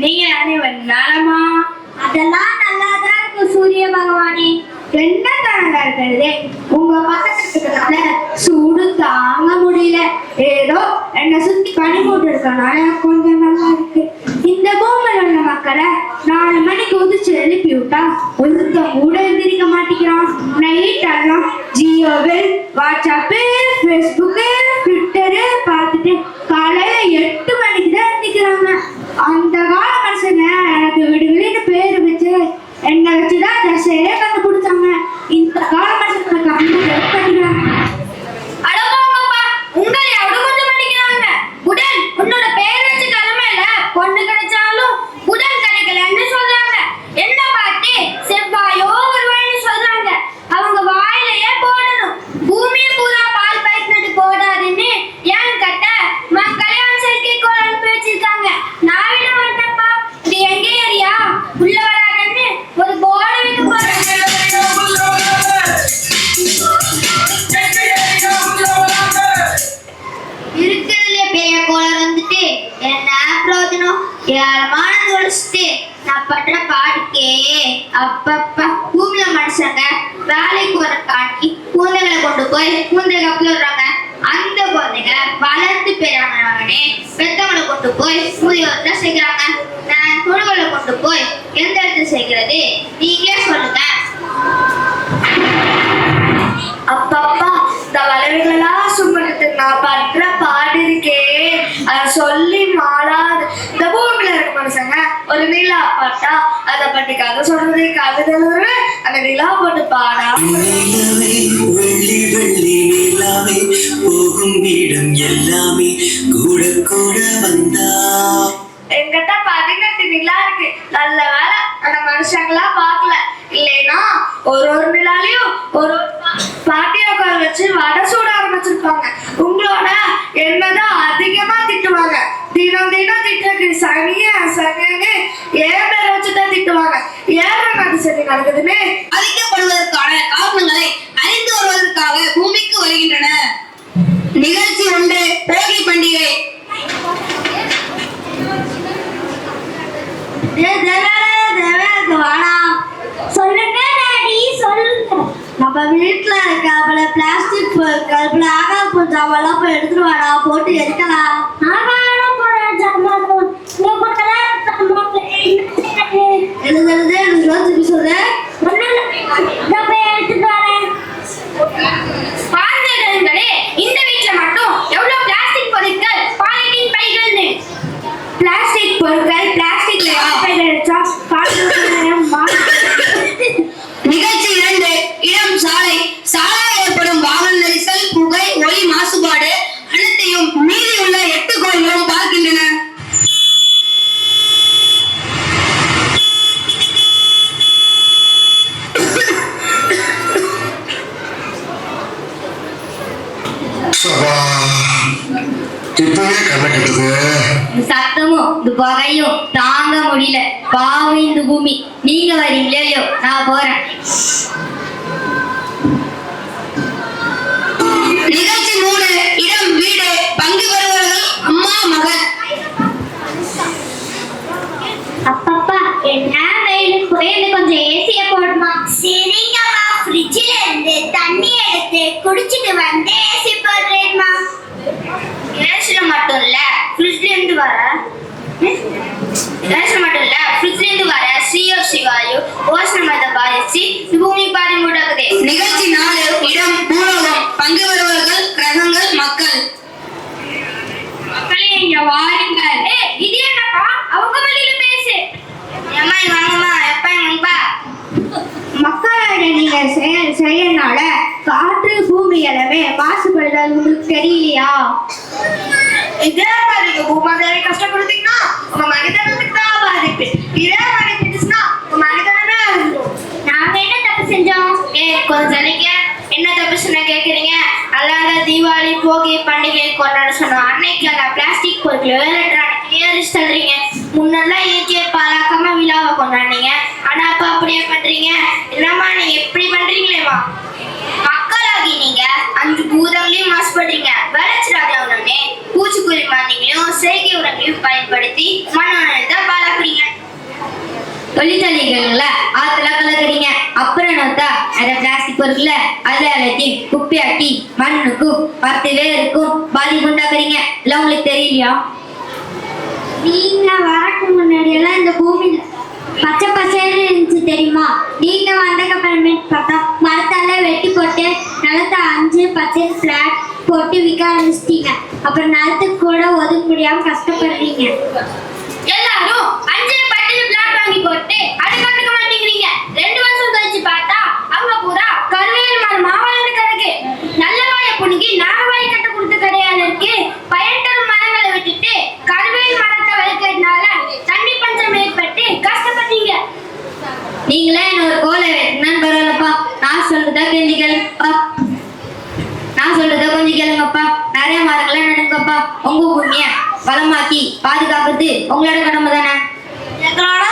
நீங்க அனைவரும் நலமா? அதெல்லாம் நல்லாதான் இருக்கு சூரிய பகவானே. என்ன தானங்க இருக்கிறது? உங்க பக்கத்துல சூடு தாங்க முடியல. ஏதோ என்ன சுத்தி பனி போட்டு இருக்கனால கொஞ்சம் நல்லா இருக்கு. இந்த பூமியில உள்ள மக்களை 4 மணிக்கு உதிச்சு எழுப்பி விட்டா ஒருத்த கூட எந்திரிக்க மாட்டேங்கிறான். நைட் எல்லாம் ஜியோவில் வாட்ஸ்அப்பு, ஃபேஸ்புக்கு, ட்விட்டரு பார்த்துட்டு காலையில 8 மணிக்கு தான் எந்திரிக்கிறாங்க. அந்த கால மனுஷங்க எனக்கு விடுவிடுன்னு பேரு வச்சு என்னை வச்சுதான் தசையே கண்டுபிடிச்சாங்க. இந்த கால மனுஷங்க கம்மி பண்ணிக்கிறாங்க. உங்களை அவ்வளவு கொஞ்சம் படிக்கிறாங்க. உடன் உன்னோட பேர் வச்சு கிளம்பல பொண்ணு கிடைச்சாலும் உடன் கிடைக்கலன்னு சொல்றாங்க. என்ன பாட்டு செவ்வாயோ வருவாய்னு சொல்றாங்க. அவங்க வாயிலையே போடணும். பூமியை பூரா பால் பைக்கிட்டு போடாதுன்னு ஏன் கட்ட கல்யாண சேர்க்கை கோல் அனுப்பி வச்சிருக்காங்க. நான் விட மாட்டேன்ப்பா. இது எங்க ஏரியா உள்ள வராதுன்னு ஒரு போர்டு வைக்க போறேன். இருக்கிறதுல பெரிய கோளர் வந்துட்டு என்ன பிரோஜனம்? ஏராளமானது ஒழிச்சுட்டு நான் படுற பாடுக்கே அப்பப்பா. பூமியில மனுஷங்க வேலைக்கு வர காட்டி குழந்தைகளை கொண்டு போய் குழந்தை கப்பல் விடுறாங்க. அந்த குழந்தைங்க வளர்த்து பெறாங்கன்னே பெத்தவங்களை கொண்டு போய் முதியோர்ல சேர்க்கிறாங்க. நான் குழுக்களை கொண்டு போய் எந்த இடத்துல சேர்க்கிறது நீங்களே சொல்லுங்க. அப்பப்பா இந்த வளவுகளா சுமத்துக்கு நான் பண்ற பாடு இருக்கே அத சொல்லி மாறாது. இந்த பூமியில இருக்க மனுஷங்க ஒரு நிலா பாட்டா அதை பற்றி கதை சொல்றது, கவிதை அந்த நிலா போட்டு பாடா. வெள்ளி வெள்ளி நிலாவே போகும் இடம் எல்லாமே கூட கூட வந்தா. என்கிட்ட 18 நிலா இருக்கு. நல்ல வேலை அந்த மனுஷங்களா பார்க்கல. இல்லைன்னா ஒரு நிலாலையும் ஒரு பாட்டிய உட்கார வச்சு வடை சூட ஆரம்பிச்சிருப்பாங்க. உங்களோட என்னதான் அதிகமா திட்டுவாங்க. தினம் திட்டுறதுக்கு சனின்னு ஏன் பேரை வச்சுதான் திட்டுவாங்க. ஏன் அது சரி நடக்குதுன்னு அழிக்கப்படுவதற்கான காரணங்களை அறிந்து வருவதற்காக பூமிக்கு வருகின்றன. நிகழ்ச்சி ஒன்று போகி பண்டிகை. சொல்லுங்க டாடி சொல்லுங்க. நம்ம வீட்டுல இருக்க பிளாஸ்டிக் பொருட்கள் ஆகா ஜாமெல்லாம் போய் எடுத்துட்டு வாடா, போட்டு எரிக்கலாம். இந்த வீட்டுல மட்டும் எவ்வளவு பிளாஸ்டிக் பொருட்கள் பாலித்தீன் பைகள்னு. பிளாஸ்டிக் பொருட்கள் பிளாஸ்டிக்ல நிகழ்ச்சி 2 இடம் சாலை. சாலையில் ஏற்படும் வாகன நெரிசல், புகை, ஒலி மாசுபாடு அனைத்தையும் மீதியுள்ள 8 கோயில்களும் பார்க்கின்றன. இப்பவே கண்ண கட்டுது. சத்தமும் இந்த புகையும் தாங்க முடியல. பாவம் இந்த பூமி. நீங்க வரீங்களோ இல்லையோ நான் போறேன். நிகழ்ச்சி 3 இடம் வீடு. பங்கு பெறுவர்கள் அம்மா மகன். அப்பப்பா என்ன வெயில் குறைந்து கொஞ்சம் ஏசிய போடுமா? சரிங்கம்மா. ஃப்ரிட்ஜில இருந்து தண்ணி எடுத்து குடிச்சிட்டு வந்து ஏசி போடுறேன்மா. ஏசில மட்டும் இல்ல ஃப்ரிட்ஜ்ல இருந்து வர CO2 வாயு ஓசோனமயத்தை பாதிச்சு பூமி பாதி மூடாகுது. நிகழ்ச்சி 4 இடம் பூலோகம். பங்கு பெறுவர்கள் கிரகங்கள் மக்கள். மக்களே இங்க வாருங்க. இது என்னப்பா? அவங்க வழியில பேசு. ஏம்மா வாங்கம்மா. எப்ப வாங்கப்பா? மக்களோட நீங்க செய்யறனால காற்று பூமி எல்லாமே மாசுபடுதல் உங்களுக்கு தெரியலையா? இதே மாதிரி பூமாதேவி கஷ்டப்படுத்தீங்கன்னா உங்க மனிதனுக்கு தான் பாதிப்பு. இதே மாதிரி திட்டுச்சுன்னா உங்க மனிதனமே அழிஞ்சிடும். நாங்க என்ன தப்பு செஞ்சோம்? கொஞ்சம் சரிங்க. என்ன தப்பு சொன்ன கேக்குறீங்க? அல்லாத தீபாவளி போகி பண்டிகை கொண்டாட சொன்னோம். அன்னைக்கு அந்த பிளாஸ்டிக் பொருட்கள் எலக்ட்ரானிக் சொல்றீங்க. முன்னெல்லாம் இயற்கையை பாராக்காம விழாவை கொண்டாடுனீங்க. ஆனா அப்ப அப்படியே பண்றீங்க. என்னம்மா நீங்க எப்படி பண்றீங்களேமா? மக்களாகி நீங்க 5 பூதங்களையும் மாசுபடுறீங்க. தொழிற்சாலைகள்ல ஆத்துல கலக்குறீங்க. அப்புறம் நோத்தா அந்த பிளாஸ்டிக் பொருட்கள அதுல எல்லாத்தையும் குப்பையாக்கி மண்ணுக்கும் 10 பேருக்கும் பாதிப்பு உண்டாக்குறீங்க. இல்ல உங்களுக்கு தெரியலையா? நீங்க வரக்கு முன்னாடி எல்லாம் இந்த பூமி பச்சை பசேன்னு இருந்துச்சு தெரியுமா? நீங்க வந்ததுக்கு அப்புறமேட்டு பார்த்தா மரத்தால வெட்டி போட்டு நிலத்தை 5-10 பிளாட் போட்டு விற்க ஆரம்பிச்சிட்டீங்க. அப்புறம் நிலத்துக்கு கூட ஒதுக்க முடியாம கஷ்டப்படுறீங்க. எல்லாரும் 5-10 பிளாட் வாங்கி போட்டு அதை கண்டுக்க மாட்டேங்கிறீங்க. 2 வருஷம் கழிச்சு பார்த்தா அங்க பூரா கருவேல் மரம் மாவளந்து கிடக்கு. நல்ல வாயை புடுங்கி நாகவாய் கட்ட கொடுத்து கடையால இருக்கு. பயன் தரும் மரங்களை விட்டுட்டு கருவேல் மரத்தை வளர்க்கறதுனால தண்ணி பஞ்சம் ஏற்பட்டு கஷ்டப்பட்டீங்க. நீங்களே என்ன ஒரு கோலை வெட்டினு பரவாயில்லப்பா. நான் சொல்றதா கேளுங்கப்பா. நான் சொல்றத கொஞ்சம் கேளுங்கப்பா. நிறைய மரங்களை நடுங்கப்பா. உங்க பூமிய வளமாக்கி பாதுகாக்கிறது உங்களோட கடமை தானே. எங்களோட